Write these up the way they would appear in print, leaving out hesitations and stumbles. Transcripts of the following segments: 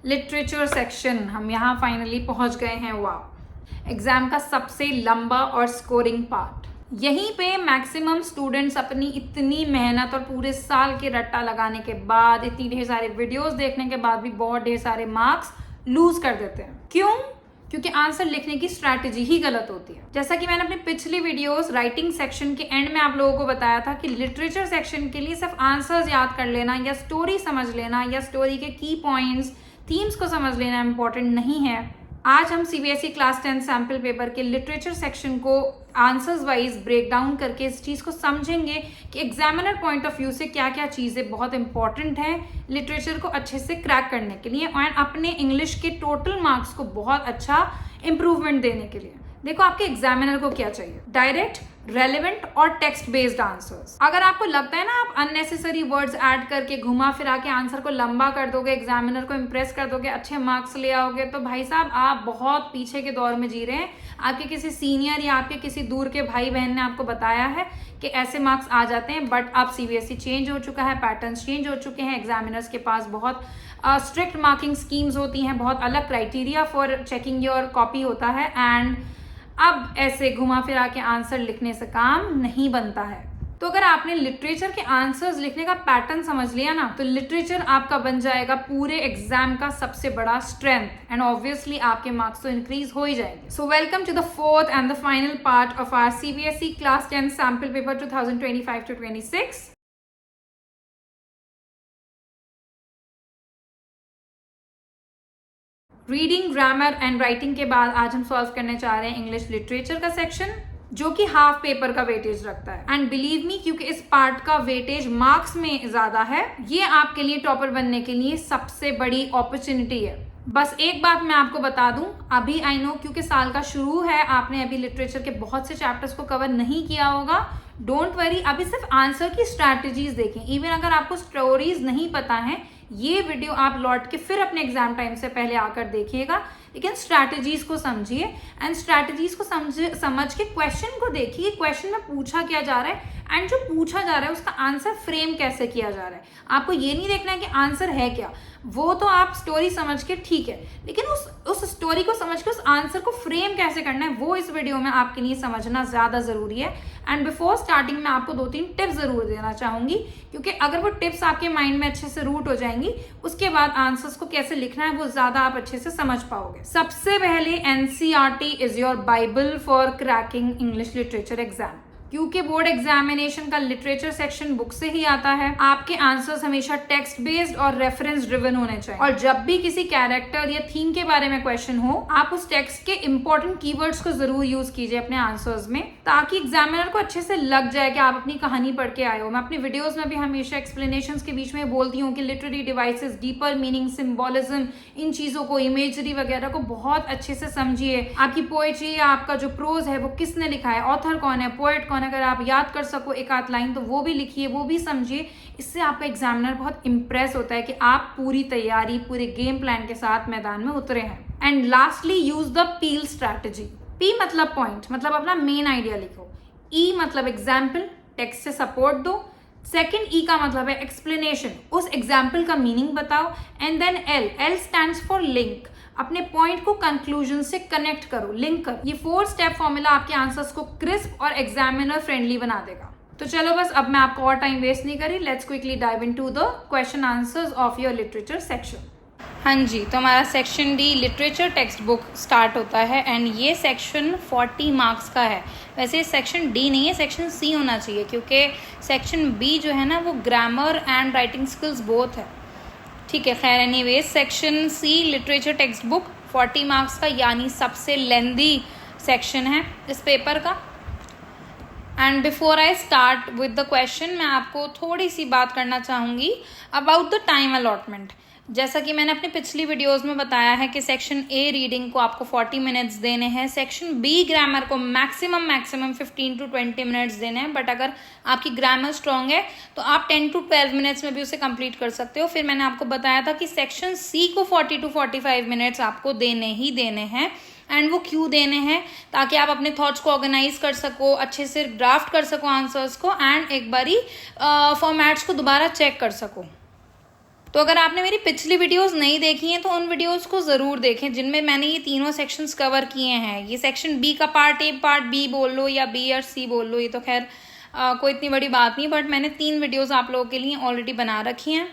Literature section, हम यहाँ finally पहुँच गए हैं। वाह, एग्जाम का सबसे लंबा और स्कोरिंग पार्ट। यहीं पे मैक्सिमम स्टूडेंट्स अपनी इतनी मेहनत और पूरे साल के रट्टा लगाने के बाद, इतनी ढेर सारे वीडियोस देखने के बाद भी बहुत ढेर सारे मार्क्स लूज कर देते हैं। क्यों? क्योंकि आंसर लिखने की स्ट्रैटेजी ही गलत होती है। जैसा कि मैंने अपनी पिछली वीडियोस राइटिंग सेक्शन के एंड में आप लोगों को बताया था कि लिटरेचर सेक्शन के लिए सिर्फ आंसर्स याद कर लेना या स्टोरी समझ लेना या स्टोरी के की पॉइंट्स, थीम्स को समझ लेना इंपॉर्टेंट नहीं है। आज हम सीबीएसई क्लास 10 सैम्पल पेपर के लिटरेचर सेक्शन को आंसर्स वाइज ब्रेक डाउन करके इस चीज़ को समझेंगे कि एग्जामिनर पॉइंट ऑफ व्यू से क्या क्या चीज़ें बहुत इंपॉर्टेंट हैं लिटरेचर को अच्छे से क्रैक करने के लिए और अपने इंग्लिश के टोटल मार्क्स को बहुत अच्छा इंप्रूवमेंट देने के लिए। देखो, आपके एग्जामिनर को क्या चाहिए? डायरेक्ट, रेलेवेंट और टेक्स्ट बेस्ड आंसर्स। अगर आपको लगता है ना आप अननेसेसरी वर्ड्स ऐड करके घुमा फिरा के आंसर को लंबा कर दोगे, एग्जामिनर को इंप्रेस कर दोगे, अच्छे मार्क्स ले आओगे, तो भाई साहब आप बहुत पीछे के दौर में जी रहे हैं। आपके किसी सीनियर या आपके किसी दूर के भाई बहन ने आपको बताया है कि ऐसे मार्क्स आ जाते हैं, बट अब सीबीएसई चेंज हो चुका है, पैटर्न्स चेंज हो चुके हैं, एग्जामिनर्स के पास बहुत स्ट्रिक्ट मार्किंग स्कीम्स होती हैं, बहुत अलग criteria for checking your copy होता है, एंड अब ऐसे घुमा फिरा के आंसर लिखने से काम नहीं बनता है। तो अगर आपने लिटरेचर के आंसर्स लिखने का पैटर्न समझ लिया ना, तो लिटरेचर आपका बन जाएगा पूरे एग्जाम का सबसे बड़ा स्ट्रेंथ एंड ऑब्वियसली आपके मार्क्स तो इंक्रीज हो ही जाएंगे। So welcome to the fourth and the final part of our CBSE class 10 sample paper 2025-26। Reading, grammar and writing के बाद आज हम सॉल्व करने चाह रहे हैं इंग्लिश लिटरेचर का सेक्शन, जो कि हाफ पेपर का वेटेज रखता है। एंड बिलीव मी, क्योंकि इस पार्ट का वेटेज मार्क्स में ज्यादा है, ये आपके लिए टॉपर बनने के लिए सबसे बड़ी अपॉर्चुनिटी है। बस एक बात मैं आपको बता दूं, अभी आई नो क्योंकि साल का शुरू है, आपने अभी लिटरेचर के बहुत से चैप्टर्स को कवर नहीं किया होगा। डोंट वरी, अभी सिर्फ आंसर की स्ट्रैटेजीज देखें। इवन अगर आपको स्टोरीज नहीं पता है, ये वीडियो आप लौट के फिर अपने एग्जाम टाइम से पहले आकर देखिएगा, लेकिन स्ट्रैटेजीज को समझिए एंड स्ट्रैटेजीज को समझ के क्वेश्चन को देखिए, क्वेश्चन में पूछा क्या जा रहा है एंड जो पूछा जा रहा है उसका आंसर फ्रेम कैसे किया जा रहा है। आपको ये नहीं देखना है कि आंसर है क्या, वो तो आप स्टोरी समझ के ठीक है, लेकिन उस स्टोरी को समझ के उस आंसर को फ्रेम कैसे करना है वो इस वीडियो में आपके लिए समझना ज्यादा जरूरी है। एंड बिफोर स्टार्टिंग मैं आपको 2-3 टिप्स जरूर देना चाहूंगी, क्योंकि अगर वो टिप्स आपके माइंड में अच्छे से रूट हो जाएंगी, उसके बाद आंसर्स को कैसे लिखना है वो ज्यादा आप अच्छे से समझ पाओगे। सबसे पहले NCERT is your Bible for cracking English literature exam, क्योंकि बोर्ड एग्जामिनेशन का लिटरेचर सेक्शन बुक से ही आता है। आपके आंसर्स हमेशा टेक्स्ट बेस्ड और रेफरेंस ड्रिवन होने चाहिए, और जब भी किसी कैरेक्टर या थीम के बारे में क्वेश्चन हो, आप उस टेक्स्ट के इंपॉर्टेंट कीवर्ड्स को जरूर यूज कीजिए अपने आंसर्स में, ताकि एग्जामिनर को अच्छे से लग जाए कि आप अपनी कहानी पढ़ के आए हो। मैं अपनी वीडियोस में भी हमेशा एक्सप्लेनेशंस के बीच में बोलती हूँ कि literary devices, deeper meaning, symbolism, इन चीजों को, इमेजरी वगैरह को बहुत अच्छे से समझिए। आपकी पोएट्री या आपका जो प्रोज है वो किसने लिखा है, ऑथर कौन है, पोएट कौन है, अगर आप याद कर सको एक आध लाइन तो वो भी लिखिए, वो भी समझिए। इससे आपका एग्जामिनर बहुत इंप्रेस होता है कि आप पूरी तैयारी, पूरे गेम प्लान के साथ मैदान में उतरे हैं। And lastly, use the PEEL strategy. P मतलब पॉइंट, मतलब अपना मेन आइडिया लिखो। ई मतलब एग्जाम्पल, टेक्स्ट से सपोर्ट दो। सेकेंड ई का मतलब है एक्सप्लेनेशन, उस एग्जाम्पल का मीनिंग बताओ। And then L, L stands for link, अपने पॉइंट को कंक्लूजन से कनेक्ट करो, लिंक करो। ये 4 स्टेप फॉर्मूला आपके आंसर्स को क्रिस्प और एग्जामिनर फ्रेंडली बना देगा। तो चलो बस, अब मैं आपको और टाइम वेस्ट नहीं करी, let's quickly dive into the question answers of your literature section. हाँ जी, तो हमारा section D literature text book start होता है एंड ये सेक्शन 40 मार्क्स का है। वैसे सेक्शन डी नहीं है, सेक्शन सी होना चाहिए, क्योंकि सेक्शन बी जो है ना वो grammar and writing skills both है। ठीक है, खैर anyways, section C literature text book 40 marks का, यानी सबसे लेंदी सेक्शन है इस पेपर का। And before I start with the question, मैं आपको थोड़ी सी बात करना चाहूँगी अबाउट द टाइम अलॉटमेंट। जैसा कि मैंने अपनी पिछली वीडियोस में बताया है कि सेक्शन ए रीडिंग को आपको 40 मिनट्स देने हैं, सेक्शन बी ग्रामर को मैक्सिमम 15 to 20 मिनट्स देने हैं, बट अगर आपकी ग्रामर स्ट्रॉन्ग है तो आप 10 to 12 मिनट्स में भी उसे कंप्लीट कर सकते हो। फिर मैंने आपको बताया था कि सेक्शन सी को 40 to 45 मिनट्स आपको देने ही देने हैं। एंड वो क्यों देने हैं? ताकि आप अपने थॉट्स को ऑर्गेनाइज कर सको, अच्छे से ड्राफ्ट कर सको आंसर्स को, एंड एक बारी फॉर्मेट्स को दोबारा चेक कर सको। तो अगर आपने मेरी पिछली वीडियोस नहीं देखी हैं तो उन वीडियोस को ज़रूर देखें जिनमें मैंने ये तीनों सेक्शंस कवर किए हैं। ये सेक्शन बी का पार्ट ए, पार्ट बी बोल लो या बी और सी बोल लो, ये तो खैर कोई इतनी बड़ी बात नहीं, बट मैंने 3 वीडियोस आप लोगों के लिए ऑलरेडी बना रखी हैं।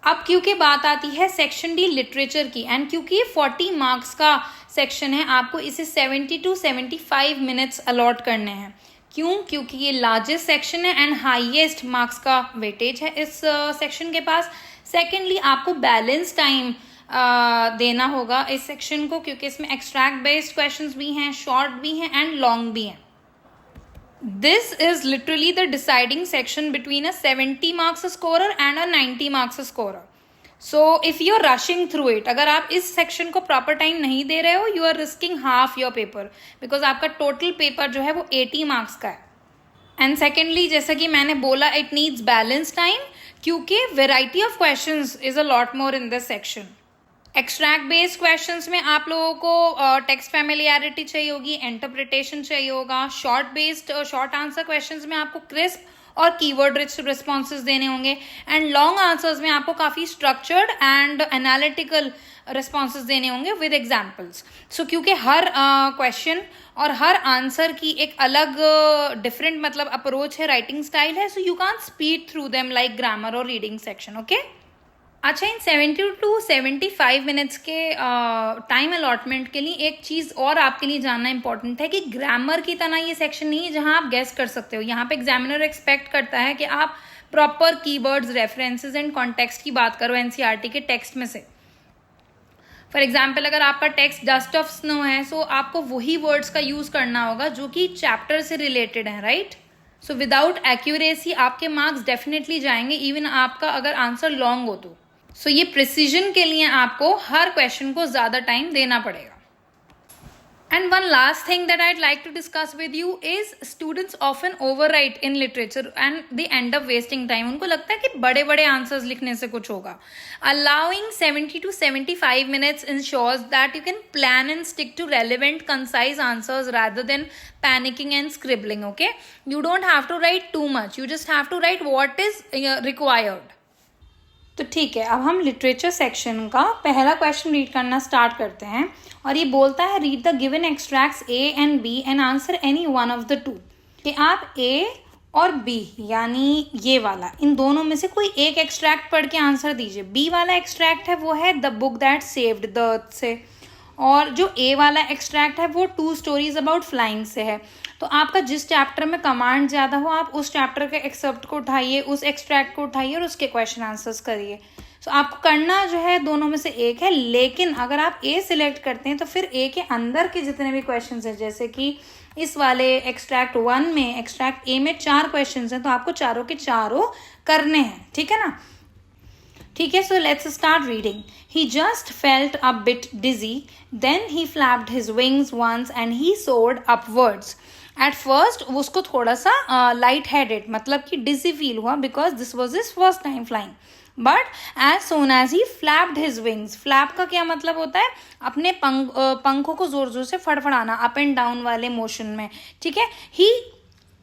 अब क्योंकि बात आती है सेक्शन डी लिटरेचर की, एंड क्योंकि ये 40 मार्क्स का सेक्शन है, आपको इसे 70 to 75 मिनट्स अलॉट करने हैं। क्यों? क्योंकि ये लार्जेस्ट सेक्शन है एंड हाईएस्ट मार्क्स का वेटेज है इस सेक्शन के पास। सेकेंडली, आपको बैलेंस टाइम देना होगा इस सेक्शन को, क्योंकि इसमें एक्सट्रैक्ट बेस्ड क्वेश्चंस भी हैं, शॉर्ट भी हैं एंड लॉन्ग भी हैं। This is literally the deciding section between a 70 marks scorer and a 90 marks scorer. So if you're rushing through it, अगर आप इस सेक्शन को प्रॉपर टाइम नहीं दे रहे हो, you are risking half your paper, because आपका टोटल पेपर जो है वो 80 मार्क्स का है। एंड सेकेंडली, जैसा कि मैंने बोला, इट नीड्स बैलेंस टाइम, क्योंकि variety of questions is a lot more in this section. Extract based questions में आप लोगों को टेक्स्ट फैमिलियरिटी चाहिए होगी, इंटरप्रिटेशन चाहिए होगा। शॉर्ट आंसर क्वेश्चंस में आपको क्रिस्प और कीवर्ड रिच रिस्पॉन्सेज देने होंगे, एंड लॉन्ग आंसर्स में आपको काफ़ी स्ट्रक्चर्ड एंड एनालिटिकल रिस्पॉन्सेज देने होंगे विद एग्जाम्पल्स। सो क्योंकि हर क्वेश्चन और हर आंसर की एक अलग डिफरेंट मतलब अप्रोच है, राइटिंग स्टाइल है, so you can't speed through them like grammar और रीडिंग सेक्शन। ओके, अच्छा, इन 70 to 75 मिनट्स के टाइम अलॉटमेंट के लिए एक चीज़ और आपके लिए जानना इंपॉर्टेंट है कि ग्रामर की तरह ये सेक्शन नहीं है जहां आप गेस कर सकते हो। यहाँ पे एग्जामिनर एक्सपेक्ट करता है कि आप proper keywords, references and context की बात करो एनसीईआरटी के टेक्स्ट में से। फॉर एग्जाम्पल, अगर आपका टेक्स्ट डस्ट ऑफ स्नो है, सो आपको वही वर्ड्स का यूज़ करना होगा जो कि चैप्टर से रिलेटेड है, राइट? सो विदाउट एक्यूरेसी आपके मार्क्स डेफिनेटली जाएंगे, इवन आपका अगर आंसर लॉन्ग हो तो। सो ये प्रिसीजन के लिए आपको हर क्वेश्चन को ज़्यादा टाइम देना पड़ेगा। And one last thing that I'd like to discuss with you is students often overwrite in literature and they end up wasting time. उनको लगता है कि बड़े बड़े आंसर्स लिखने से कुछ होगा। Allowing 70 to 75 minutes ensures that you can plan and stick to relevant, concise answers rather than panicking and scribbling. Okay, you don't have to write too much. You just have to write what is required. तो ठीक है, अब हम literature section का पहला question read करना start करते हैं, और ये बोलता है read the given extracts A and B and answer any one of the two. कि आप ए और बी यानी ये वाला, इन दोनों में से कोई एक एक्सट्रैक्ट पढ़ के आंसर दीजिए। बी वाला एक्सट्रैक्ट है वो है the book that saved the earth से, और जो ए वाला एक्सट्रैक्ट है वो 2 स्टोरीज अबाउट फ्लाइंग से है। तो आपका जिस चैप्टर में कमांड ज़्यादा हो, आप उस चैप्टर के एक्सेप्ट को उठाइए, उस एक्सट्रैक्ट को उठाइए और उसके क्वेश्चन आंसर्स करिए। सो आपको करना जो है दोनों में से एक है, लेकिन अगर आप ए सिलेक्ट करते हैं तो फिर ए के अंदर के जितने भी क्वेश्चन हैं, जैसे कि इस वाले एक्सट्रैक्ट 1 में, एक्सट्रैक्ट ए में 4 क्वेश्चन हैं, तो आपको चारों के चारों करने हैं, ठीक है ना? ठीक है, so let's start reading. He just felt a bit dizzy, then he flapped his wings once and he soared upwards. At first उसको थोड़ा सा light-headed मतलब कि dizzy feel हुआ because this was his first time flying. But as soon as he flapped his wings, flap का क्या मतलब होता है? अपने पंखों को जोर जोर से फड़फड़ाना, अप एंड डाउन वाले मोशन में, ठीक है? He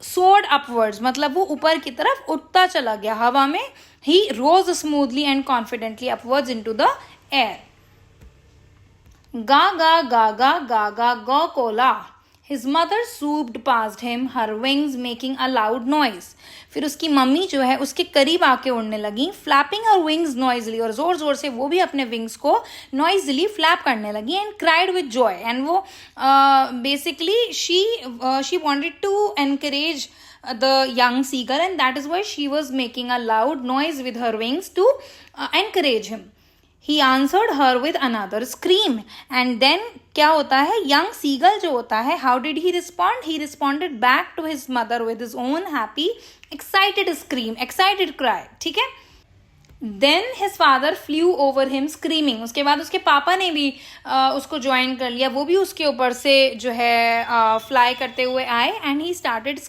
soared upwards मतलब वो ऊपर की तरफ उड़ता चला गया हवा में। He rose smoothly and confidently upwards into the air. Ga ga ga ga ga ga ga cola. His mother swooped past him, her wings making a loud noise. फिर उसकी मम्मी जो है उसके करीब आके उड़ने लगी, flapping her wings noisily, और जोर जोर से वो भी अपने विंग्स को noisily flap करने लगी, and cried with joy. And वो basically she wanted to encourage the young seagull, and that is why she was making a loud noise with her wings to encourage him. He answered her with another scream, and then क्या होता है, young seagull जो होता है, how did he respond? He responded back to his mother with his own happy, excited scream, excited cry, ठीक है? Then his father flew over him screaming. उसके बाद उसके पापा ने भी उसको ज्वाइन कर लिया, वो भी उसके ऊपर से जो है फ्लाई करते हुए आए, and he started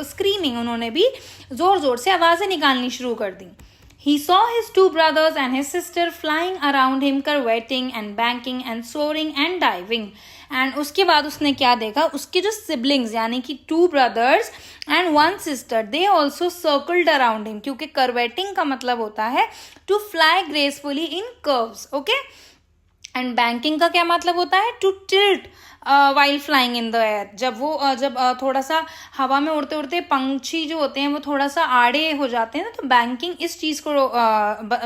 screaming. उन्होंने भी जोर जोर से आवाज़ें निकालनी शुरू कर दी. He saw his two brothers and his sister flying around him, curveting and banking and soaring and diving. And उसके बाद उसने क्या देखा, उसके जो siblings यानी कि 2 brothers and 1 sister, they also circled around him, क्योंकि curveting का मतलब होता है to fly gracefully in curves, okay? And banking का क्या मतलब होता है, to tilt while flying in the air, जब थोड़ा सा हवा में उड़ते उड़ते पंछी जो होते हैं वो थोड़ा सा आड़े हो जाते हैं ना, तो बैंकिंग इस चीज़ को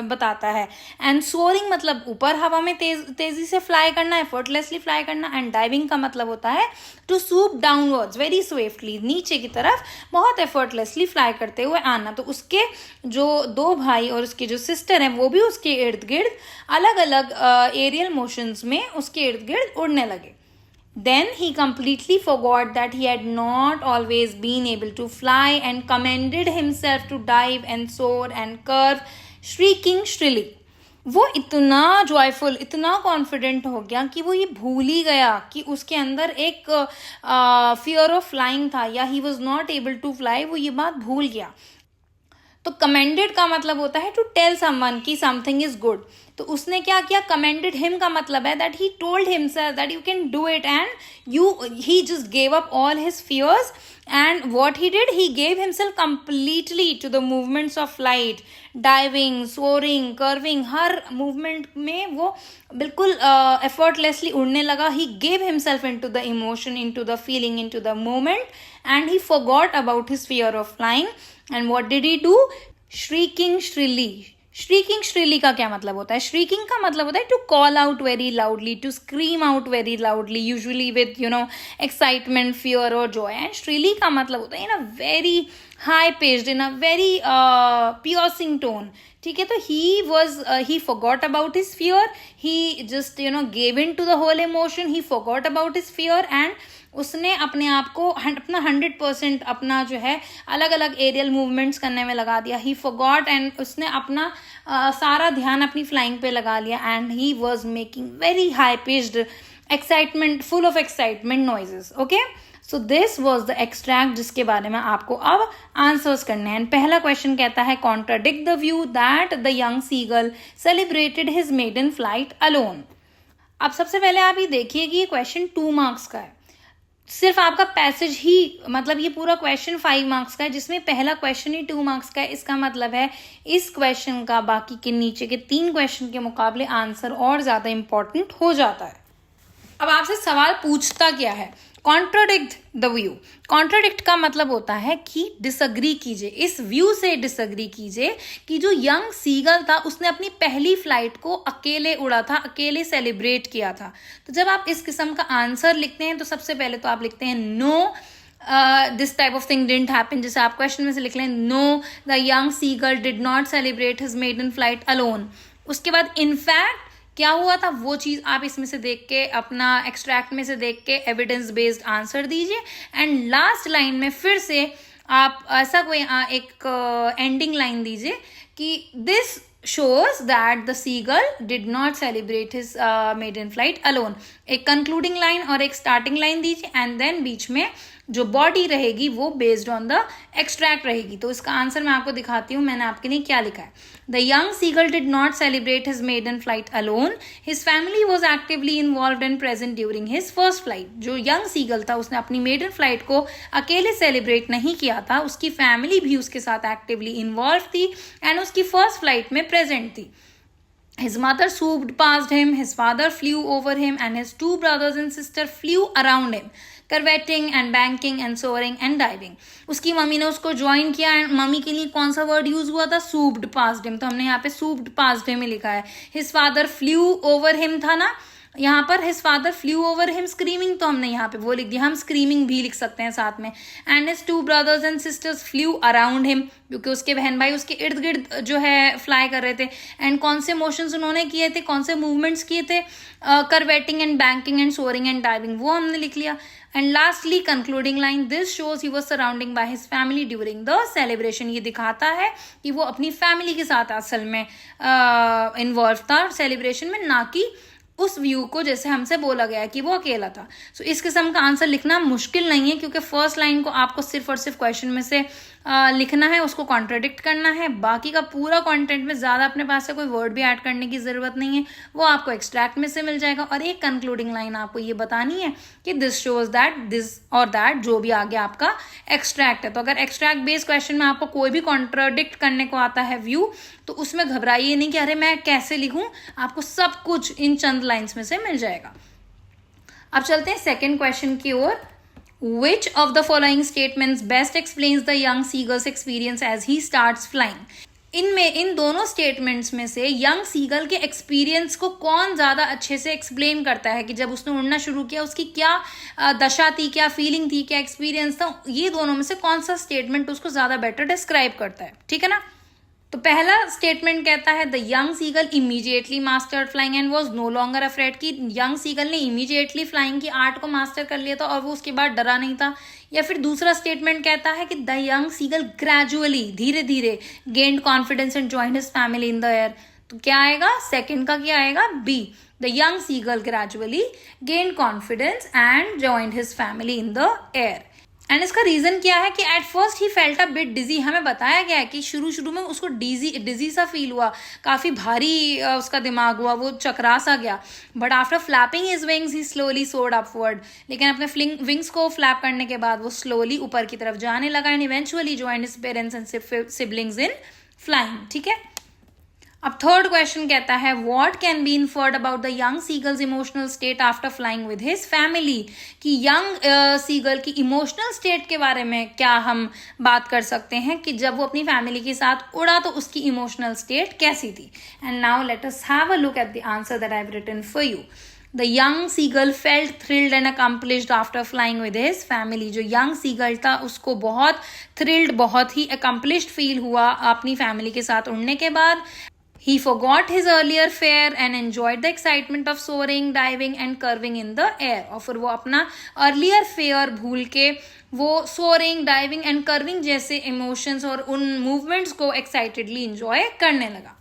बताता है. एंड सोअरिंग मतलब ऊपर हवा में तेजी से फ्लाई करना, एफर्टलेसली फ्लाई करना. एंड डाइविंग का मतलब होता है to swoop downwards very swiftly, नीचे की तरफ बहुत एफर्टलेसली फ्लाई करते हुए आना. तो उसके जो 2 भाई और उसकी जो सिस्टर हैं वो भी उसके इर्द गिर्द अलग अलग एरियल मोशंस में उसके इर्द गिर्द उड़ने लगे. Then he completely forgot that he had not always been able to fly and commended himself to dive and soar and curve, shrieking shrilly. वो इतना जॉयफुल, इतना कॉन्फिडेंट हो गया कि वो ये भूल ही गया कि उसके अंदर एक फियर ऑफ फ्लाइंग था, या he was not able to fly, वो ये बात भूल गया. तो कमेंडेड का मतलब होता है टू टेल समवन कि समथिंग इज गुड. तो उसने क्या किया, कमेंडेड हिम का मतलब है that he told himself that you can do it, and he just gave up all his fears. And what he did, he gave himself completely to the movements of flight, diving, soaring, curving, हर movement में वो बिल्कुल effortlessly उड़ने लगा. He gave himself in to the emotion, in to the feeling, in to the moment, and he forgot about his fear of flying. And what did he do, shrieking shrilly. Shrieking shrilly का क्या मतलब होता है, shrieking का मतलब होता है to call out very loudly, to scream out very loudly, usually with excitement, fear और जॉय. एंड श्रिली का मतलब होता है in a very high pitched, in a very piercing tone. ठीक है, तो he forgot about his fear, he just gave in to the whole emotion, he forgot about his fear, and उसने अपने आप को अपना 100% अपना जो है अलग अलग एरियल मूवमेंट्स करने में लगा दिया. ही फॉरगॉट, एंड उसने अपना सारा ध्यान अपनी फ्लाइंग पे लगा लिया. And he was making very high pitched excitement, full of excitement noises. Okay, so this was the extract जिसके बारे में आपको अब आंसर्स करने हैं. पहला क्वेश्चन कहता है contradict the view that the young seagull celebrated his maiden flight alone. अब सबसे पहले आप ये देखिए कि ये क्वेश्चन 2 मार्क्स का है. सिर्फ आपका पैसेज ही, मतलब ये पूरा क्वेश्चन 5 मार्क्स का है, जिसमें पहला क्वेश्चन ही 2 मार्क्स का है. इसका मतलब है इस क्वेश्चन का बाकी के नीचे के 3 क्वेश्चन के मुकाबले आंसर और ज्यादा इंपॉर्टेंट हो जाता है. अब आपसे सवाल पूछता क्या है, कॉन्ट्राडिक्ट द व्यू. कॉन्ट्राडिक्ट का मतलब होता है कि डिसअग्री कीजिए, इस व्यू से डिसअग्री कीजिए कि जो यंग सीगल था उसने अपनी पहली फ्लाइट को अकेले उड़ा था, अकेले सेलिब्रेट किया था. तो जब आप इस किस्म का आंसर लिखते हैं तो सबसे पहले तो आप लिखते हैं no, this type of thing didn't happen. जैसे आप क्वेश्चन में से लिख लें no, the young seagull did not celebrate his maiden flight alone. उसके बाद इनफैक्ट क्या हुआ था वो चीज आप इसमें से देख के, अपना एक्सट्रैक्ट में से देख के एविडेंस बेस्ड आंसर दीजिए. एंड लास्ट लाइन में फिर से आप ऐसा कोई एक एंडिंग लाइन दीजिए कि this shows that the seagull did not celebrate his maiden flight alone. एक concluding line और एक starting line दीजिए, and then बीच में जो बॉडी रहेगी वो बेस्ड ऑन द एक्सट्रैक्ट रहेगी. तो इसका आंसर मैं आपको दिखाती हूँ मैंने आपके लिए क्या लिखा है. The young seagull did not celebrate his maiden flight alone, his family was actively involved and present during his first flight. जो यंग सीगल था उसने अपनी मेडन फ्लाइट को अकेले सेलिब्रेट नहीं किया था, उसकी फैमिली भी उसके साथ एक्टिवली इन्वॉल्व थी एंड उसकी फर्स्ट फ्लाइट में प्रेजेंट थी. His mother swooped past him, his father flew over him, and his 2 brothers and sister flew around him, curveting and banking and soaring and diving. उसकी mummy ने उसको join किया and mummy के लिए कौन सा वर्ड यूज हुआ था, swooped past him. तो हमने यहाँ पे swooped past him ही लिखा है. His father flew over him था ना, यहाँ पर his father flew over him screaming, तो हमने यहाँ पे वो लिख दिया. हम screaming भी लिख सकते हैं साथ में. And his 2 brothers and sisters flew around him, क्योंकि उसके बहन भाई उसके इर्द गिर्द जो है फ्लाई कर रहे थे. एंड कौन से मोशंस उन्होंने किए थे, कौन से मूवमेंट्स किए थे, curveting and banking and soaring and diving, वो हमने लिख लिया. And lastly concluding line, this shows he was surrounding by his family during the celebration. ये दिखाता है कि वो अपनी फैमिली के साथ असल में इन्वॉल्व था सेलिब्रेशन में, ना कि उस व्यू को जैसे हमसे बोला गया कि वो अकेला था. सो इस किस्म का आंसर लिखना मुश्किल नहीं है, क्योंकि फर्स्ट लाइन को आपको सिर्फ और सिर्फ क्वेश्चन में से लिखना है, उसको कॉन्ट्राडिक्ट करना है। बाकी का पूरा कंटेंट में ज़्यादा अपने पास से कोई वर्ड भी ऐड करने की ज़रूरत नहीं है, वो आपको एक्सट्रैक्ट में से मिल जाएगा। और एक कंक्लूडिंग लाइन आपको ये बतानी है कि दिस शोज दैट, दिस और दैट, जो भी आगे आपका एक्सट्रैक्ट है। तो अगर एक्सट्रैक्ट बेस्ड क्वेश्चन में आपको कोई भी कॉन्ट्राडिक्ट करने को आता है व्यू, तो उसमें घबराइए नहीं कि अरे मैं कैसे लिखूं, आपको सब कुछ इन चंद लाइन्स में से मिल जाएगा। अब चलते हैं सेकेंड क्वेश्चन की ओर। Which of the following statements best explains the young seagull's experience as he starts flying? इन दोनों स्टेटमेंट्स में से यंग सीगल के एक्सपीरियंस को कौन ज़्यादा अच्छे से एक्सप्लेन करता है कि जब उसने उड़ना शुरू किया उसकी क्या दशा थी, क्या फीलिंग थी, क्या एक्सपीरियंस था, ये दोनों में से कौन सा स्टेटमेंट उसको ज़्यादा बेटर डिस्क्राइब करता है, ठीक है ना। तो पहला स्टेटमेंट कहता है the young seagull immediately mastered flying and was no longer afraid, कि यंग सीगल ने इमीडिएटली फ्लाइंग की आर्ट को मास्टर कर लिया था और वो उसके बाद डरा नहीं था। या फिर दूसरा स्टेटमेंट कहता है कि द यंग सीगल ग्रेजुअली, धीरे धीरे, gained confidence and joined his family in the air. तो क्या आएगा, सेकेंड का क्या आएगा, B, the young seagull gradually gained confidence and joined his family in the air. And इसका रीजन क्या है कि at first he felt a bit dizzy. हमें बताया गया है कि शुरू में उसको डिजी सा फील हुआ, काफी भारी उसका दिमाग हुआ, वो चकरा सा गया। But after flapping his wings he slowly sword upward, लेकिन अपने विंग्स को फ्लैप करने के बाद वो स्लोली ऊपर की तरफ जाने लगा and eventually joined his parents and siblings in flying, ठीक है। अब थर्ड क्वेश्चन कहता है what can be inferred about the young seagulls emotional state after flying with his family, कि यंग सीगल की इमोशनल स्टेट के बारे में क्या हम बात कर सकते हैं कि जब वो अपनी फैमिली के साथ उड़ा तो उसकी इमोशनल स्टेट कैसी थी। And now let us have a look at the answer that I have written for you. The young seagull felt thrilled and accomplished after flying with his family. जो young seagull था उसको बहुत thrilled, बहुत ही accomplished feel हुआ अपनी family के साथ उड़ने के बाद। He forgot his earlier fear and enjoyed the excitement of soaring, diving and curving in the air. और फिर वो अपना earlier fear भूल के वो soaring, diving and curving जैसे emotions और उन movements को excitedly enjoy करने लगा।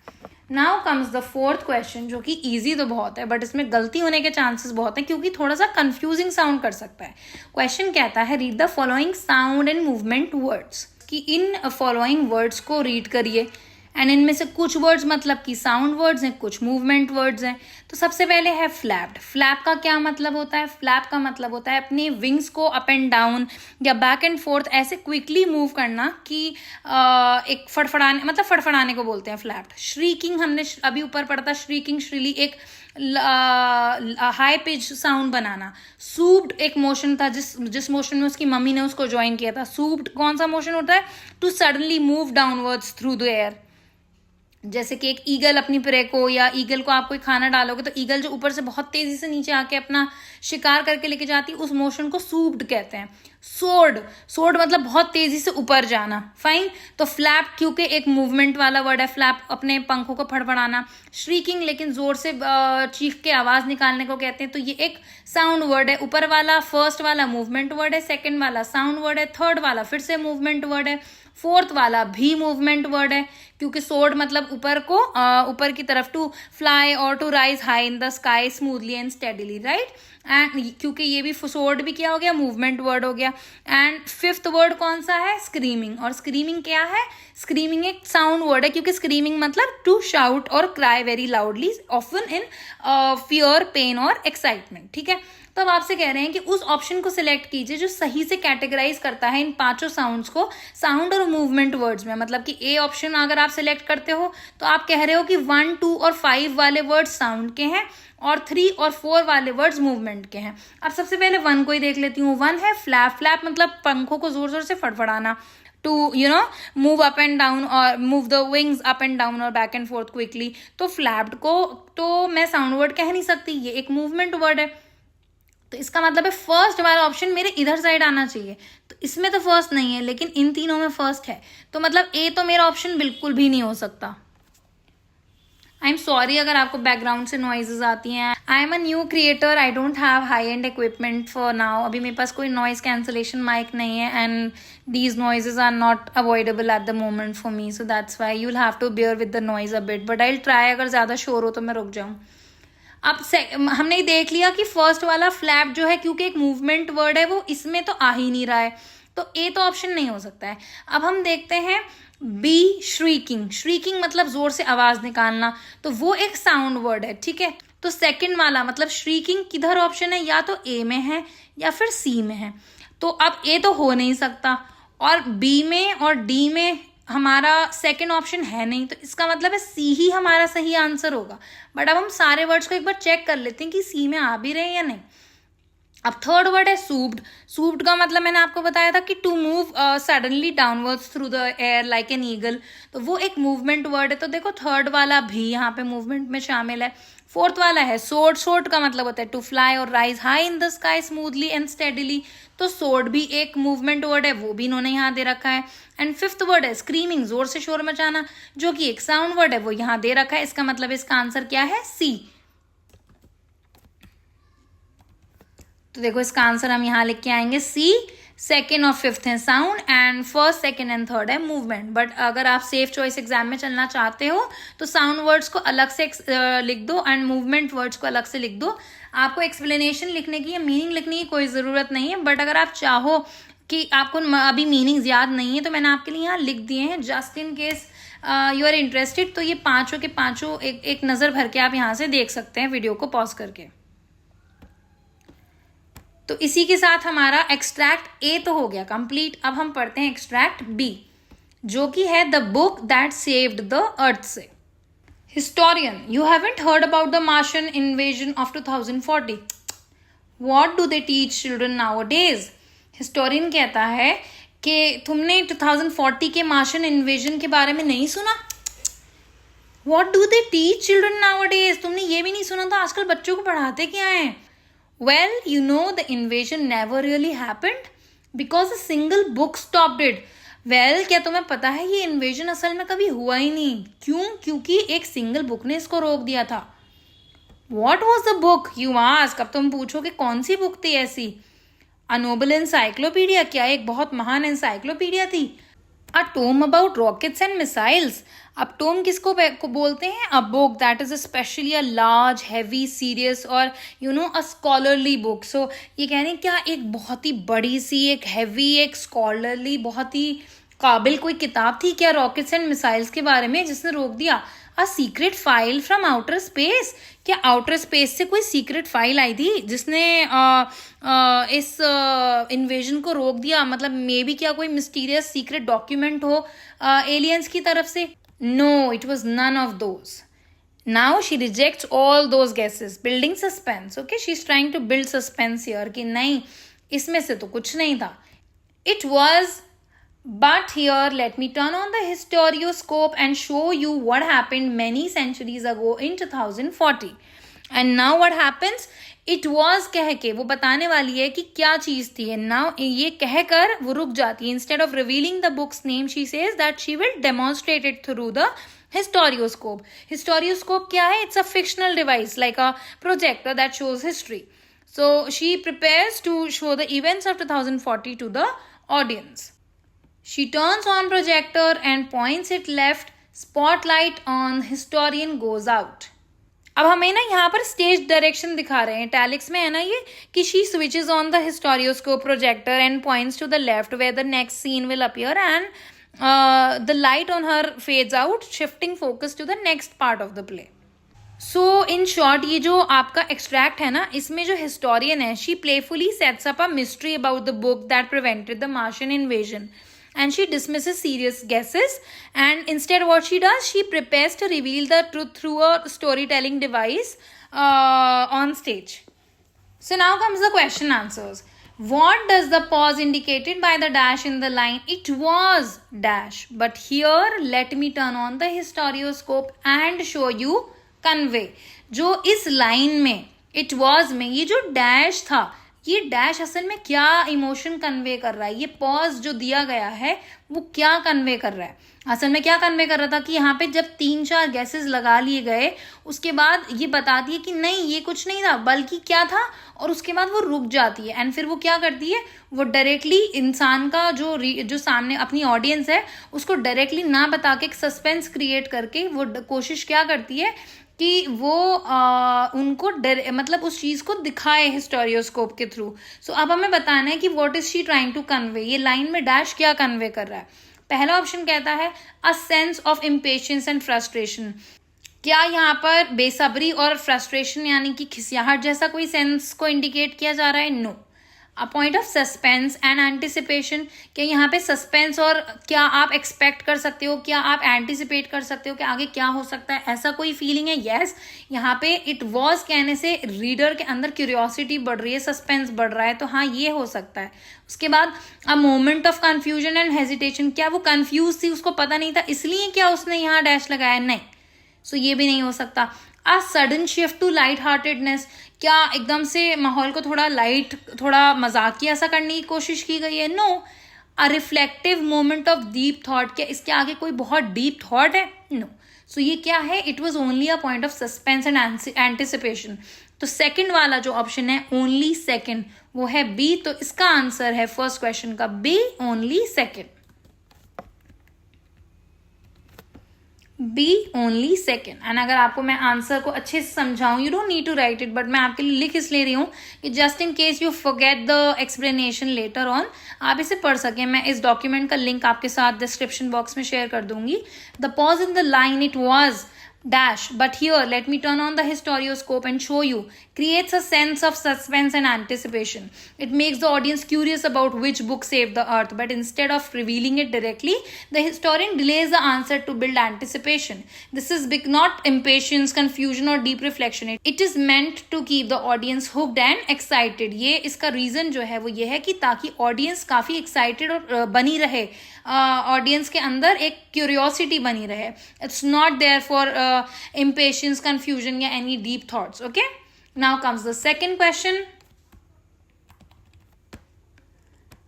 Now comes the fourth question, जो कि easy तो बहुत है बट इसमें गलती होने के chances बहुत हैं क्योंकि थोड़ा सा confusing sound कर सकता है। Question कहता है read the following sound and movement words, कि इन following words को read करिए एंड इनमें से कुछ वर्ड्स मतलब कि साउंड वर्ड्स हैं, कुछ मूवमेंट वर्ड्स हैं। तो सबसे पहले है फ्लैप्ड। फ्लैप का क्या मतलब होता है, फ्लैप का मतलब होता है अपने विंग्स को अप एंड डाउन या बैक एंड फोर्थ ऐसे क्विकली मूव करना कि एक फड़फड़ाने, मतलब फड़फड़ाने को बोलते हैं फ्लैप्ड। श्रीकिंग हमने अभी ऊपर पढ़ा था, श्रीकिंग, श्रीली एक हाई पिच साउंड बनाना। सूप्ड एक मोशन था जिस मोशन में उसकी मम्मी ने उसको ज्वाइन किया था। सूप्ड कौन सा मोशन होता है, to suddenly move downwards through the air. जैसे कि एक ईगल अपनी प्रे को, या ईगल को आप कोई खाना डालोगे तो ईगल जो ऊपर से बहुत तेजी से नीचे आके अपना शिकार करके लेके जाती है, उस मोशन को सूप्ड कहते हैं। सोर्ड मतलब बहुत तेजी से ऊपर जाना, फाइन। तो फ्लैप क्योंकि एक मूवमेंट वाला वर्ड है, फ्लैप अपने पंखों को फड़फड़ाना। श्रीकिंग लेकिन जोर से चीख के आवाज निकालने को कहते हैं, तो ये एक साउंड वर्ड है। ऊपर वाला फर्स्ट वाला मूवमेंट वर्ड है, सेकंड वाला साउंड वर्ड है, थर्ड वाला फिर से मूवमेंट वर्ड है, फोर्थ वाला भी मूवमेंट वर्ड है क्योंकि सोर्ड मतलब ऊपर को, ऊपर की तरफ, टू फ्लाई और to rise high in the sky smoothly and steadily, right. And क्योंकि ये भी सोर्ड भी क्या हो गया, मूवमेंट वर्ड हो गया। एंड फिफ्थ वर्ड कौन सा है, स्क्रीमिंग। और स्क्रीमिंग क्या है, स्क्रीमिंग एक साउंड वर्ड है क्योंकि स्क्रीमिंग मतलब टू शाउट और cry very loudly, often in fear, pain और एक्साइटमेंट, ठीक है। तो अब आपसे कह रहे हैं कि उस ऑप्शन को सिलेक्ट कीजिए जो सही से कैटेगराइज करता है इन पांचों साउंड्स को साउंड और मूवमेंट वर्ड्स में। मतलब कि ए ऑप्शन अगर आप सिलेक्ट करते हो तो आप कह रहे हो कि 1, 2 और 5 वाले वर्ड्स साउंड के हैं और 3 और 4 वाले वर्ड्स मूवमेंट के हैं। अब सबसे पहले 1 को ही देख लेती हूँ। 1 है फ्लैप। फ्लैप मतलब पंखों को जोर जोर से फड़फड़ाना, to move up and down और move the wings up and down और बैक एंड फोर्थ क्विकली। तो फ्लैप्ड को तो मैं साउंड वर्ड कह नहीं सकती, ये एक मूवमेंट वर्ड है। तो इसका मतलब है फर्स्ट वाला ऑप्शन मेरे इधर साइड आना चाहिए। तो इसमें तो फर्स्ट नहीं है लेकिन इन तीनों में फर्स्ट है, तो मतलब ए तो मेरा ऑप्शन बिल्कुल भी नहीं हो सकता। आई एम सॉरी अगर आपको बैकग्राउंड से नॉइजेज आती हैं। I am a new creator, I don't have high end equipment for now. अभी मेरे पास कोई नॉइज कैंसलेशन माइक नहीं है and these noises are not avoidable at the moment for me, so that's why you will have to bear with the noise a bit, but I will try. अगर ज़्यादा शोर हो तो मैं रुक जाऊँ। अब हमने देख लिया कि फर्स्ट वाला फ्लैप जो है क्योंकि एक मूवमेंट वर्ड है वो इसमें तो आ ही नहीं रहा है। तो ए तो ऑप्शन नहीं हो सकता है। अब हम देखते हैं बी, श्रीकिंग। श्रीकिंग मतलब जोर से आवाज निकालना, तो वो एक साउंड वर्ड है, ठीक है। तो सेकंड वाला मतलब श्रीकिंग किधर ऑप्शन है, या तो ए में है या फिर सी में है। तो अब ए तो हो नहीं सकता, और बी में और डी में हमारा सेकंड ऑप्शन है नहीं, तो इसका मतलब है सी ही हमारा सही आंसर होगा। बट अब हम सारे वर्ड्स को एक बार चेक कर लेते हैं कि सी में आ भी रहे हैं या नहीं। अब थर्ड वर्ड है सूप्ड। सूप्ड का मतलब मैंने आपको बताया था कि to move suddenly downwards through the air like an eagle, तो वो एक मूवमेंट वर्ड है। तो देखो थर्ड वाला भी यहाँ पे मूवमेंट में शामिल है। फोर्थ वाला है सोर्ड। सोर्ड का मतलब होता है टू फ्लाई और rise high in the sky smoothly and steadily, तो सोर्ड भी एक मूवमेंट वर्ड है, वो भी इन्होंने यहाँ दे रखा है। एंड फिफ्थ वर्ड है स्क्रीमिंग, जोर से शोर मचाना, जो कि एक साउंड वर्ड है, वो यहाँ दे रखा है। इसका मतलब इसका आंसर क्या है, सी। तो देखो इसका आंसर हम यहाँ लिख के आएंगे सी। सेकेंड और फिफ्थ है sound, and first, second and third है मूवमेंट। बट अगर आप सेफ चॉइस एग्जाम में चलना चाहते हो तो साउंड वर्ड्स को अलग से लिख दो एंड मूवमेंट वर्ड्स को अलग से लिख दो। आपको एक्सप्लेनेशन लिखने की या मीनिंग लिखने की कोई ज़रूरत नहीं है, बट अगर आप चाहो कि आपको अभी मीनिंग्स याद नहीं है तो मैंने आपके लिए यहाँ लिख दिए हैं just in case you are interested. तो ये पाँचों के पाँचों एक नज़र भर के आप यहाँ से देख सकते हैं वीडियो को पॉज करके। तो इसी के साथ हमारा एक्सट्रैक्ट ए तो हो गया कंप्लीट। अब हम पढ़ते हैं एक्सट्रैक्ट बी, जो कि है the book that saved the earth से। Historian, you haven't heard about the Martian invasion of 2040। What do they teach children nowadays. Historian कहता है कि तुमने 2040 के मार्शियन इन्वेजन के बारे में नहीं सुना। What do they teach children nowadays, तुमने ये भी नहीं सुना था आजकल बच्चों को पढ़ाते क्या है। Well, you know the invasion never really happened because a single book stopped it. Well, क्या तुम्हें पता है ये इन्वेजन असल में कभी हुआ ही नहीं। क्यों? क्योंकि एक सिंगल बुक ने इसको रोक दिया था। What was the book? You ask. अब तुम पूछोगे कौन सी बुक थी ऐसी। A noble encyclopedia, क्या एक बहुत महान encyclopedia थी। A tome about rockets and missiles. अब टोम किसको बोलते हैं, a book that is specially a large heavy serious और अ स्कॉलरली बुक। सो ये कह रहे हैं क्या एक बहुत ही बड़ी सी, एक हैवी, एक स्कॉलरली, बहुत ही काबिल कोई किताब थी क्या रॉकेट्स एंड मिसाइल्स के बारे में जिसने रोक दिया। A secret file from outer space, क्या आउटर स्पेस से कोई सीक्रेट फाइल आई थी जिसने इस इन्वेजन को रोक दिया। मतलब मे बी क्या कोई मिस्टीरियस सीक्रेट डॉक्यूमेंट हो एलियंस की तरफ से। No, it was none of those. Now she rejects all those guesses, building suspense. Okay, she's trying to build suspense here कि नहीं इसमें से तो कुछ नहीं था। It was, but here let me turn on the historioscope and show you what happened many centuries ago in 2040. And now what happens? It was कह के वो बताने वाली है कि क्या चीज़ थी। And now ये कहकर वो रुक जाती है। Instead of revealing the book's name, she says that she will demonstrate it through the historioscope. Historioscope क्या है? It's a fictional device like a projector that shows history. So she prepares to show the events of 2040 to the audience. She turns on projector and points it left. Spotlight on historian goes out. अब हमें ना यहाँ पर stage direction दिखा रहे हैं, italics में है ना ये, कि she switches on the historioscope projector and points to the left where the next scene will appear and the light on her fades out shifting focus to the next part of the play. So in short ये जो आपका extract है ना, इसमें जो historian है she playfully sets up a mystery about the book that prevented the Martian invasion and she dismisses serious guesses, and instead what she does, she prepares to reveal the truth through a storytelling device on stage. So now comes the question answers. What does the pause indicated by the dash in the line? It was dash, but here let me turn on the historioscope and show you convey. जो इस line में it was में ये जो dash था, ये dash असल में क्या इमोशन कन्वे कर रहा है, ये पॉज जो दिया गया है वो क्या कन्वे कर रहा है। असल में क्या कन्वे कर रहा था कि यहाँ पे जब 3-4 गैसेस लगा लिए गए उसके बाद ये बताती है कि नहीं ये कुछ नहीं था बल्कि क्या था, और उसके बाद वो रुक जाती है एंड फिर वो क्या करती है, वो डायरेक्टली इंसान का जो सामने अपनी ऑडियंस है उसको डायरेक्टली ना बता के एक सस्पेंस क्रिएट करके वो कोशिश क्या करती है कि वो उनको मतलब उस चीज़ को दिखाए हिस्टोरियोस्कोप के थ्रू. सो अब हमें बताना है कि what is she trying to convey. ये लाइन में डैश क्या कन्वे कर रहा है. पहला ऑप्शन कहता है a sense of impatience and frustration. क्या यहाँ पर बेसब्री और फ्रस्ट्रेशन यानी कि खिसियाहट जैसा कोई सेंस को इंडिकेट किया जा रहा है? No. A point of suspense and anticipation. क्या यहाँ पे सस्पेंस और क्या आप एक्सपेक्ट कर सकते हो, क्या आप एंटिसिपेट कर सकते हो कि आगे क्या हो सकता है, ऐसा कोई फीलिंग है? यस. यहाँ पे इट वॉज कहने से रीडर के अंदर क्यूरियोसिटी बढ़ रही है, सस्पेंस बढ़ रहा है, तो हाँ ये हो सकता है. उसके बाद a moment of confusion and hesitation. क्या वो कन्फ्यूज थी, उसको पता नहीं था, इसलिए क्या उसने यहाँ डैश लगाया? नहीं. सो ये भी नहीं हो सकता. A sudden shift to light heartedness. क्या एकदम से माहौल को थोड़ा लाइट, थोड़ा मजाकिया सा करने की कोशिश की गई है? No. A reflective moment of deep thought. क्या इसके आगे कोई बहुत डीप थॉट है? नो. सो ये क्या है? It was only a point of suspense and anticipation. तो सेकंड वाला जो ऑप्शन है ओनली सेकंड, वो है बी. तो इसका आंसर है फर्स्ट क्वेश्चन का B, only second. B, only second. And अगर आपको मैं आंसर को अच्छे से समझाऊं, you don't need to write it, but मैं आपके लिए लिख इसलिए रही हूँ कि just in case you forget the explanation later on, आप इसे पढ़ सकें. मैं इस डॉक्यूमेंट का लिंक आपके साथ डिस्क्रिप्शन बॉक्स में शेयर कर दूंगी. The pause in the line it was dash, but here let me turn on the historioscope and show you, creates a sense of suspense and anticipation. It makes the audience curious about which book saved the earth, but instead of revealing it directly, the historian delays the answer to build anticipation. This is big, not impatience, confusion or deep reflection. It is meant to keep the audience hooked and excited. ये इसका reason जो है वो ये है कि ताकि audience काफी excited और बनी रहे, ऑडियंस के अंदर एक क्यूरियोसिटी बनी रहे. It's not there for impatience, confusion या any deep thoughts. Okay, now comes the second question.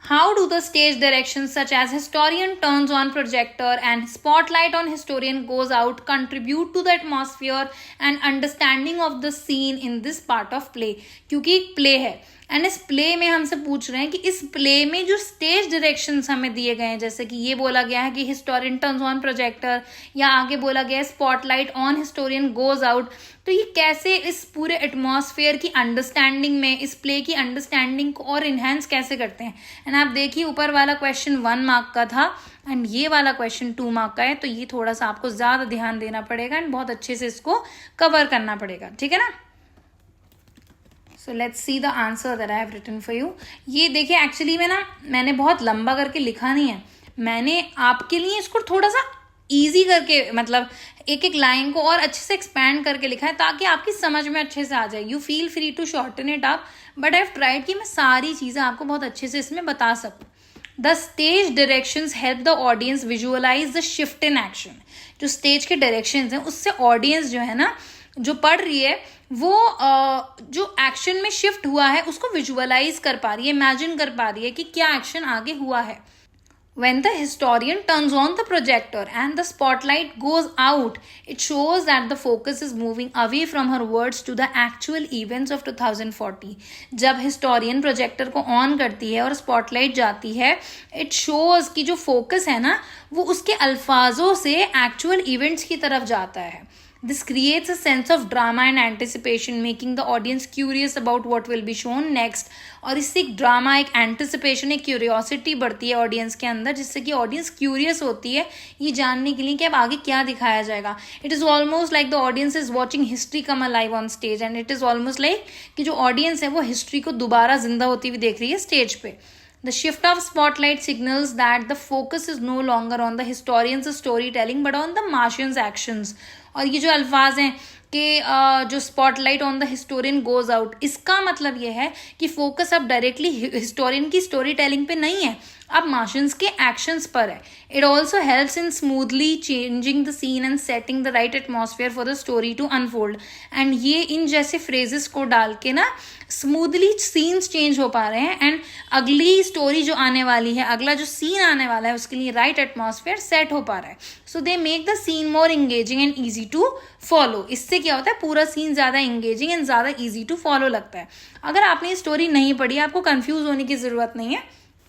How do the stage directions such as historian turns on projector and spotlight on historian goes out contribute to the atmosphere and understanding of the scene in this part of play? क्योंकि एक play है and इस play में हमसे पूछ रहे हैं कि इस प्ले में जो स्टेज डायरेक्शंस हमें दिए गए हैं, जैसे कि ये बोला गया है कि हिस्टोरियन टर्न्स ऑन प्रोजेक्टर, या आगे बोला गया है spotlight on historian goes out, तो ये कैसे इस पूरे एटमॉस्फेयर की अंडरस्टैंडिंग में, इस प्ले की अंडरस्टैंडिंग को और इन्हेंस कैसे करते हैं. एंड आप देखिए ऊपर वाला क्वेश्चन 1 मार्क का था एंड ये वाला क्वेश्चन 2 मार्क का है, तो ये थोड़ा सा आपको ज्यादा ध्यान देना पड़ेगा एंड बहुत अच्छे से इसको कवर करना पड़ेगा. ठीक है ना. So let's see the answer that I have written for you. ये देखिए एक्चुअली में ना मैंने बहुत लंबा करके लिखा नहीं है, मैंने आपके लिए इसको थोड़ा सा इजी करके, मतलब एक एक लाइन को और अच्छे से एक्सपैंड करके लिखा है ताकि आपकी समझ में अच्छे से आ जाए. You feel free to shorten it up, but I have tried कि मैं सारी चीज़ें आपको बहुत अच्छे से इसमें बता सकूँ. The stage directions help the audience visualise the shift in action. जो स्टेज के डायरेक्शंस हैं उससे ऑडियंस जो है ना, जो पढ़ रही है, वो जो एक्शन में शिफ्ट हुआ है उसको विजुअलाइज कर पा रही है, इमेजिन कर पा रही है कि क्या एक्शन आगे हुआ है. When the historian turns on the projector and the spotlight goes out, it shows that the focus is moving away from her words to the actual events of 2040. जब historian projector को on करती है और spotlight जाती है, it shows कि जो focus है ना वो उसके अल्फाजों से actual events की तरफ जाता है. This creates a sense of drama and anticipation, making the audience curious about what will be shown next. और इससे एक ड्रामा, एक एंटिसिपेशन, एक क्यूरियोसिटी बढ़ती है ऑडियंस के अंदर, जिससे कि ऑडियंस क्यूरियस होती है ये जानने के लिए कि अब आगे क्या दिखाया जाएगा. It is almost like the audience is watching history come alive on stage, and it is almost like कि जो ऑडियंस है वो हिस्ट्री को दोबारा जिंदा होती हुई देख रही है स्टेज पे. The shift of spotlight signals that the focus is no longer on the historian's storytelling but on the Martian's actions. और ये जो अल्फाज हैं कि जो spotlight on the historian goes out, इसका मतलब ये है कि फोकस अब डायरेक्टली हिस्टोरियन की स्टोरी टेलिंग पे नहीं है, अब मार्शियंस के एक्शंस पर है. It also helps in smoothly changing the scene and setting the right atmosphere for the story to unfold. And ये इन जैसे फ्रेजेस को डाल के ना स्मूथली सीन्स चेंज हो पा रहे हैं एंड अगली स्टोरी जो आने वाली है, अगला जो सीन आने वाला है, उसके लिए राइट एटमॉस्फेयर सेट हो पा रहा है. So they make the scene more engaging and easy to follow. इससे क्या होता है, पूरा सीन ज़्यादा एंगेजिंग एंड ज़्यादा ईजी टू फॉलो लगता है. अगर आपने ये स्टोरी नहीं पढ़ी, आपको कंफ्यूज होने की ज़रूरत नहीं है.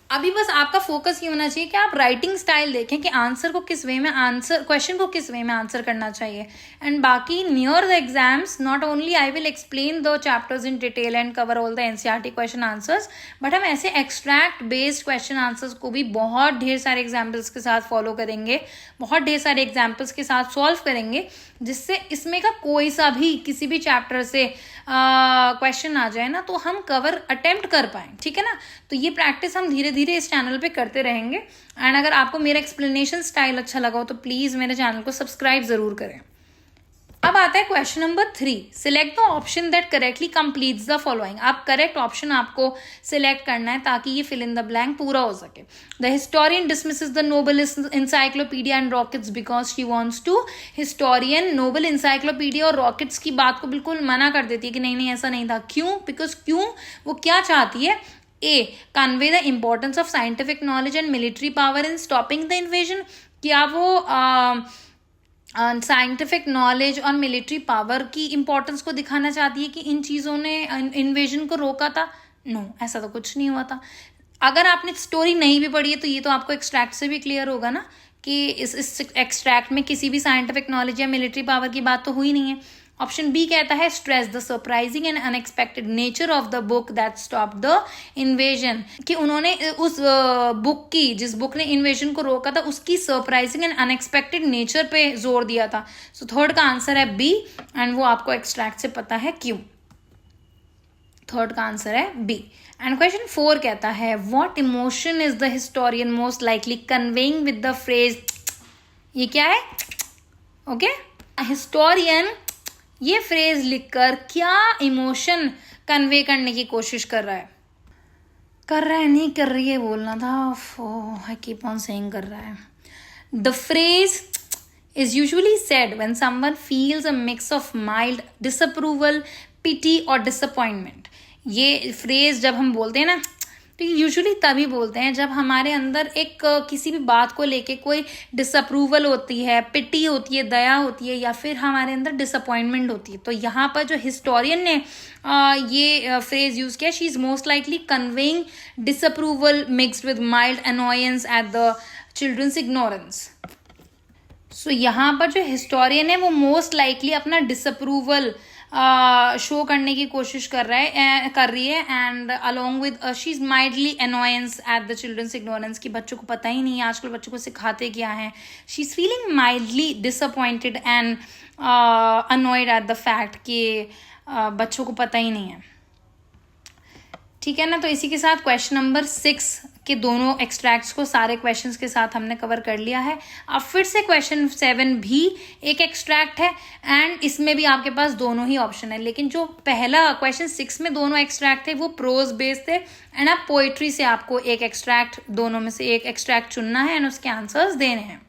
अभी बस आपका फोकस ये होना चाहिए कि आप राइटिंग स्टाइल देखें कि आंसर को किस वे में आंसर, क्वेश्चन को किस वे में आंसर करना चाहिए. एंड बाकी near the exams not only I will explain the chapters in detail and cover all the NCERT question answers, but हम ऐसे एक्सट्रैक्ट बेस्ड क्वेश्चन आंसर्स को भी बहुत ढेर सारे एग्जाम्पल्स के साथ फॉलो करेंगे, बहुत ढेर सारे एग्जाम्पल्स के साथ सॉल्व करेंगे, जिससे इसमें का कोई सा भी किसी भी चैप्टर से क्वेश्चन आ जाए ना तो हम कवर अटेम्प्ट कर पाएं. ठीक है ना. तो ये प्रैक्टिस हम धीरे धीरे इस चैनल पे करते रहेंगे. एंड अगर आपको मेरा एक्सप्लेनेशन स्टाइल अच्छा लगा हो तो प्लीज़ मेरे चैनल को सब्सक्राइब ज़रूर करें. अब आता है question number 3. Select the option that correctly completes the following. आप करेक्ट ऑप्शन आपको सिलेक्ट करना है ताकि ये फिल इन द ब्लैंक पूरा हो सके. The historian dismisses the noble encyclopedia and rockets because she wants to. Historian noble encyclopedia और रॉकेट्स की बात को बिल्कुल मना कर देती है कि नहीं नहीं ऐसा नहीं था. क्यों? बिकॉज क्यों वो क्या चाहती है? A. Convey the importance of scientific knowledge and military power in stopping the invasion. क्या वो साइंटिफिक नॉलेज और मिलिट्री पावर की इंपॉर्टेंस को दिखाना चाहती है कि इन चीज़ों ने इन्वेजन को रोका था? नो, ऐसा तो कुछ नहीं हुआ था. अगर आपने स्टोरी नहीं भी पढ़ी है तो ये तो आपको एक्सट्रैक्ट से भी क्लियर होगा ना कि इस एक्सट्रैक्ट में किसी भी साइंटिफिक नॉलेज या मिलिट्री पावर की बात तो हुई नहीं है. ऑप्शन बी कहता है stress the surprising and unexpected nature of the book that stop the invasion. कि उन्होंने उस बुक की, जिस बुक ने इन्वेजन को रोका था, उसकी सरप्राइजिंग एंड अनएक्सपेक्टेड नेचर पे जोर दिया था. सो थर्ड का आंसर है बी एंड वो आपको एक्सट्रैक्ट से पता है क्यों. थर्ड का आंसर है बी. एंड क्वेश्चन 4 कहता है what emotion is the historian most likely conveying with the phrase. ये क्या है? ओके. हिस्टोरियन ये फ्रेज लिखकर क्या इमोशन कन्वे करने की कोशिश कर रहा है? नहीं कर रही है बोलना था. आई कीप ऑन सेइंग कर रहा है. The phrase is usually said when someone feels a mix of mild disapproval, pity और disappointment. ये फ्रेज जब हम बोलते हैं ना तो यूजुअली तभी बोलते हैं जब हमारे अंदर एक किसी भी बात को लेके कोई डिसअप्रूवल होती है, पिटी होती है, दया होती है, या फिर हमारे अंदर डिसअपॉइंटमेंट होती है. तो यहाँ पर जो हिस्टोरियन ने ये फ्रेज यूज़ किया, she is most likely conveying disapproval mixed with mild annoyance at the children's ignorance. So यहाँ पर जो हिस्टोरियन है वो मोस्ट लाइकली अपना डिसअप्रूवल शो करने की कोशिश कर रही है and along with she is mildly annoyance at the children's ignorance. की बच्चों को पता ही नहीं है, आजकल बच्चों को सिखाते क्या है. She is feeling mildly disappointed and annoyed at the fact कि बच्चों को पता ही नहीं है. ठीक है ना. तो इसी के साथ क्वेश्चन नंबर 6 के दोनों एक्सट्रैक्ट्स को सारे क्वेश्चंस के साथ हमने कवर कर लिया है. अब फिर से क्वेश्चन 7 भी एक एक्सट्रैक्ट है एंड इसमें भी आपके पास दोनों ही ऑप्शन है. लेकिन जो पहला क्वेश्चन 6 में दोनों एक्सट्रैक्ट थे वो प्रोज बेस्ड थे एंड अब पोइट्री से आपको एक एक्सट्रैक्ट, दोनों में से एक एक्सट्रैक्ट चुनना है एंड उसके आंसर्स देने हैं.